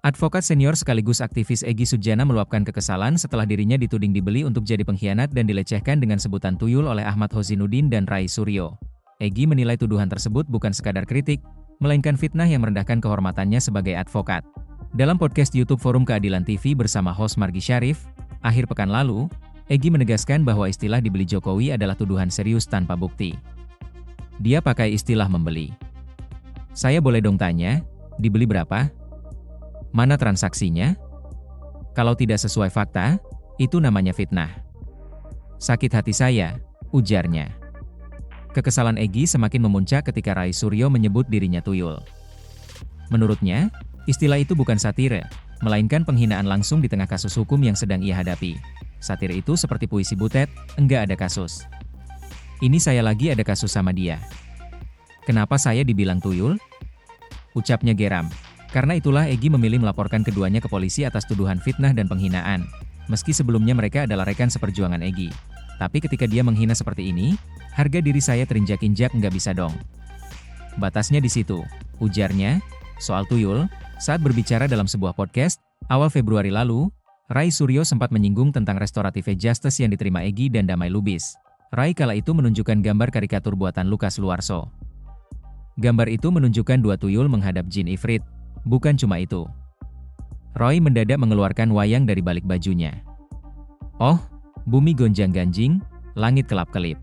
Advokat senior sekaligus aktivis Egy Sujana meluapkan kekesalan setelah dirinya dituding dibeli untuk jadi pengkhianat dan dilecehkan dengan sebutan tuyul oleh Ahmad Hozinuddin dan Rai Suryo. Egy menilai tuduhan tersebut bukan sekadar kritik, melainkan fitnah yang merendahkan kehormatannya sebagai advokat. Dalam podcast YouTube Forum Keadilan TV bersama host Margi Syarif, akhir pekan lalu, Egy menegaskan bahwa istilah dibeli Jokowi adalah tuduhan serius tanpa bukti. Dia pakai istilah membeli. Saya boleh dong tanya, dibeli berapa? Mana transaksinya? Kalau tidak sesuai fakta, itu namanya fitnah. Sakit hati saya, ujarnya. Kekesalan Egy semakin memuncak ketika Rai Suryo menyebut dirinya tuyul. Menurutnya, istilah itu bukan satire, melainkan penghinaan langsung di tengah kasus hukum yang sedang ia hadapi. Satire itu seperti puisi butet, enggak ada kasus. Ini saya lagi ada kasus sama dia. Kenapa saya dibilang tuyul? Ucapnya geram. Karena itulah Egy memilih melaporkan keduanya ke polisi atas tuduhan fitnah dan penghinaan. Meski sebelumnya mereka adalah rekan seperjuangan Egy. Tapi ketika dia menghina seperti ini, harga diri saya terinjak-injak nggak bisa dong. Batasnya di situ, ujarnya. Soal tuyul, saat berbicara dalam sebuah podcast, awal Februari lalu, Rai Suryo sempat menyinggung tentang restoratif justice yang diterima Egy dan Damai Lubis. Rai kala itu menunjukkan gambar karikatur buatan Lukas Luarso. Gambar itu menunjukkan dua tuyul menghadap jin ifrit. Bukan cuma itu. Roy mendadak mengeluarkan wayang dari balik bajunya. Oh, bumi gonjang-ganjing, langit kelap-kelip.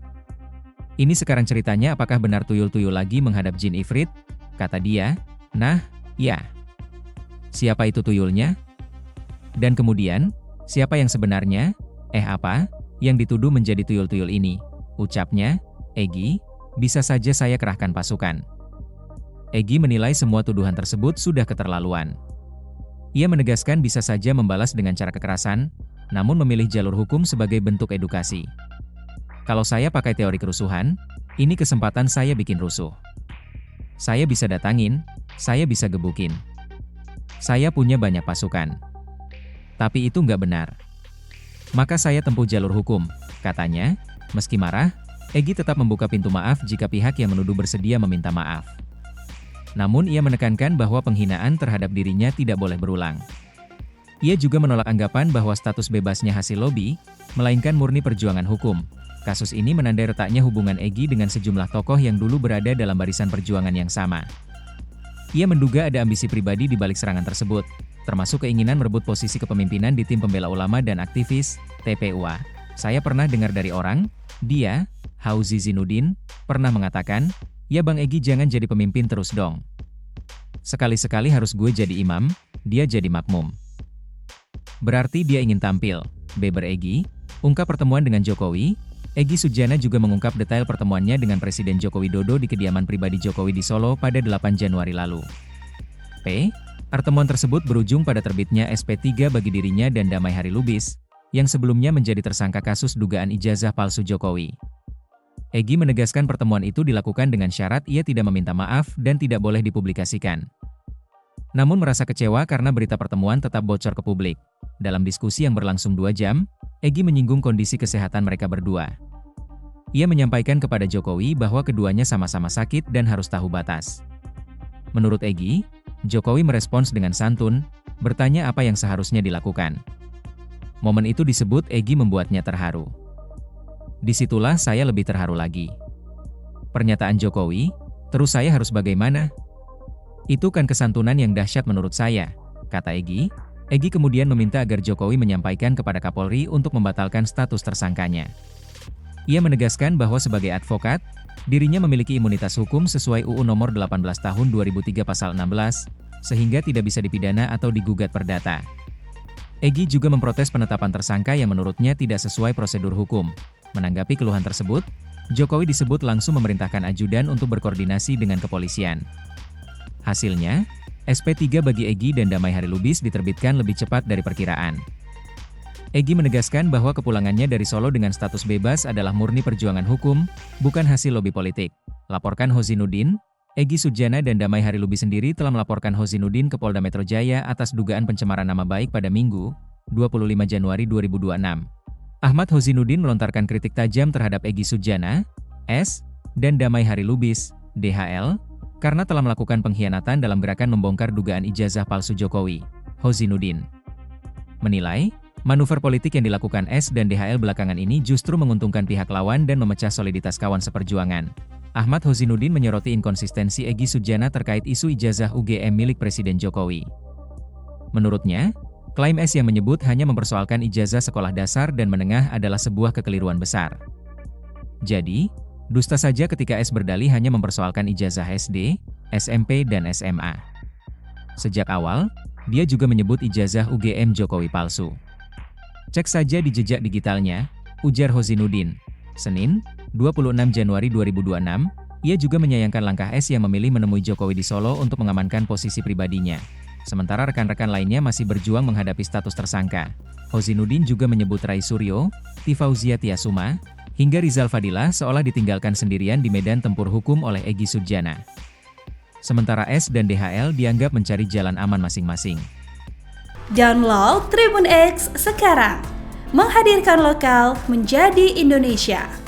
Ini sekarang ceritanya apakah benar tuyul-tuyul lagi menghadap jin ifrit? Kata dia, nah, ya. Siapa itu tuyulnya? Dan kemudian, siapa yang sebenarnya? Apa? Yang dituduh menjadi tuyul-tuyul ini? Ucapnya, Egy, bisa saja saya kerahkan pasukan. Egy menilai semua tuduhan tersebut sudah keterlaluan. Ia menegaskan bisa saja membalas dengan cara kekerasan, namun memilih jalur hukum sebagai bentuk edukasi. Kalau saya pakai teori kerusuhan, ini kesempatan saya bikin rusuh. Saya bisa datangin, saya bisa gebukin. Saya punya banyak pasukan. Tapi itu nggak benar. Maka saya tempuh jalur hukum, katanya. Meski marah, Egy tetap membuka pintu maaf jika pihak yang menuduh bersedia meminta maaf. Namun ia menekankan bahwa penghinaan terhadap dirinya tidak boleh berulang. Ia juga menolak anggapan bahwa status bebasnya hasil lobi, melainkan murni perjuangan hukum. Kasus ini menandai retaknya hubungan Egy dengan sejumlah tokoh yang dulu berada dalam barisan perjuangan yang sama. Ia menduga ada ambisi pribadi di balik serangan tersebut, termasuk keinginan merebut posisi kepemimpinan di tim pembela ulama dan aktivis, TPUA. Saya pernah dengar dari orang, dia, Hozinuddin, pernah mengatakan, ya Bang Egy jangan jadi pemimpin terus dong. Sekali-sekali harus gue jadi imam, dia jadi makmum. Berarti dia ingin tampil, beber Egy. Ungkap pertemuan dengan Jokowi. Egy Sujana juga mengungkap detail pertemuannya dengan Presiden Joko Widodo di kediaman pribadi Jokowi di Solo pada 8 Januari lalu. Pertemuan tersebut berujung pada terbitnya SP3 bagi dirinya dan Damai Hari Lubis, yang sebelumnya menjadi tersangka kasus dugaan ijazah palsu Jokowi. Egy menegaskan pertemuan itu dilakukan dengan syarat ia tidak meminta maaf dan tidak boleh dipublikasikan. Namun merasa kecewa karena berita pertemuan tetap bocor ke publik. Dalam diskusi yang berlangsung 2 jam, Egy menyinggung kondisi kesehatan mereka berdua. Ia menyampaikan kepada Jokowi bahwa keduanya sama-sama sakit dan harus tahu batas. Menurut Egy, Jokowi merespons dengan santun, bertanya apa yang seharusnya dilakukan. Momen itu disebut Egy membuatnya terharu. Disitulah saya lebih terharu lagi. Pernyataan Jokowi, terus saya harus bagaimana? Itu kan kesantunan yang dahsyat menurut saya, kata Egy. Egy kemudian meminta agar Jokowi menyampaikan kepada Kapolri untuk membatalkan status tersangkanya. Ia menegaskan bahwa sebagai advokat, dirinya memiliki imunitas hukum sesuai UU Nomor 18 Tahun 2003 Pasal 16, sehingga tidak bisa dipidana atau digugat perdata. Egy juga memprotes penetapan tersangka yang menurutnya tidak sesuai prosedur hukum. Menanggapi keluhan tersebut, Jokowi disebut langsung memerintahkan ajudan untuk berkoordinasi dengan kepolisian. Hasilnya, SP3 bagi Egy dan Damai Hari Lubis diterbitkan lebih cepat dari perkiraan. Egy menegaskan bahwa kepulangannya dari Solo dengan status bebas adalah murni perjuangan hukum, bukan hasil lobi politik. Laporkan Hozinuddin, Egy Sujana dan Damai Hari Lubis sendiri telah melaporkan Hozinuddin ke Polda Metro Jaya atas dugaan pencemaran nama baik pada Minggu, 25 Januari 2026. Ahmad Hozinuddin melontarkan kritik tajam terhadap Egy Sujana, S, dan Damai Hari Lubis, DHL, karena telah melakukan pengkhianatan dalam gerakan membongkar dugaan ijazah palsu Jokowi. Hozinuddin, menilai, manuver politik yang dilakukan S dan DHL belakangan ini justru menguntungkan pihak lawan dan memecah soliditas kawan seperjuangan. Ahmad Hozinuddin menyoroti inkonsistensi Egy Sujana terkait isu ijazah UGM milik Presiden Jokowi. Menurutnya, klaim S yang menyebut hanya mempersoalkan ijazah sekolah dasar dan menengah adalah sebuah kekeliruan besar. Jadi, dusta saja ketika S berdalih hanya mempersoalkan ijazah SD, SMP, dan SMA. Sejak awal, dia juga menyebut ijazah UGM Jokowi palsu. Cek saja di jejak digitalnya, ujar Hozinuddin. Senin, 26 Januari 2026, ia juga menyayangkan langkah S yang memilih menemui Jokowi di Solo untuk mengamankan posisi pribadinya. Sementara rekan-rekan lainnya masih berjuang menghadapi status tersangka. Hozinuddin juga menyebut Rai Suryo, Tifauzia Tiasuma, hingga Rizal Fadilah seolah ditinggalkan sendirian di medan tempur hukum oleh Egy Sujana. Sementara S dan DHL dianggap mencari jalan aman masing-masing. Download Tribun X sekarang, menghadirkan lokal menjadi Indonesia.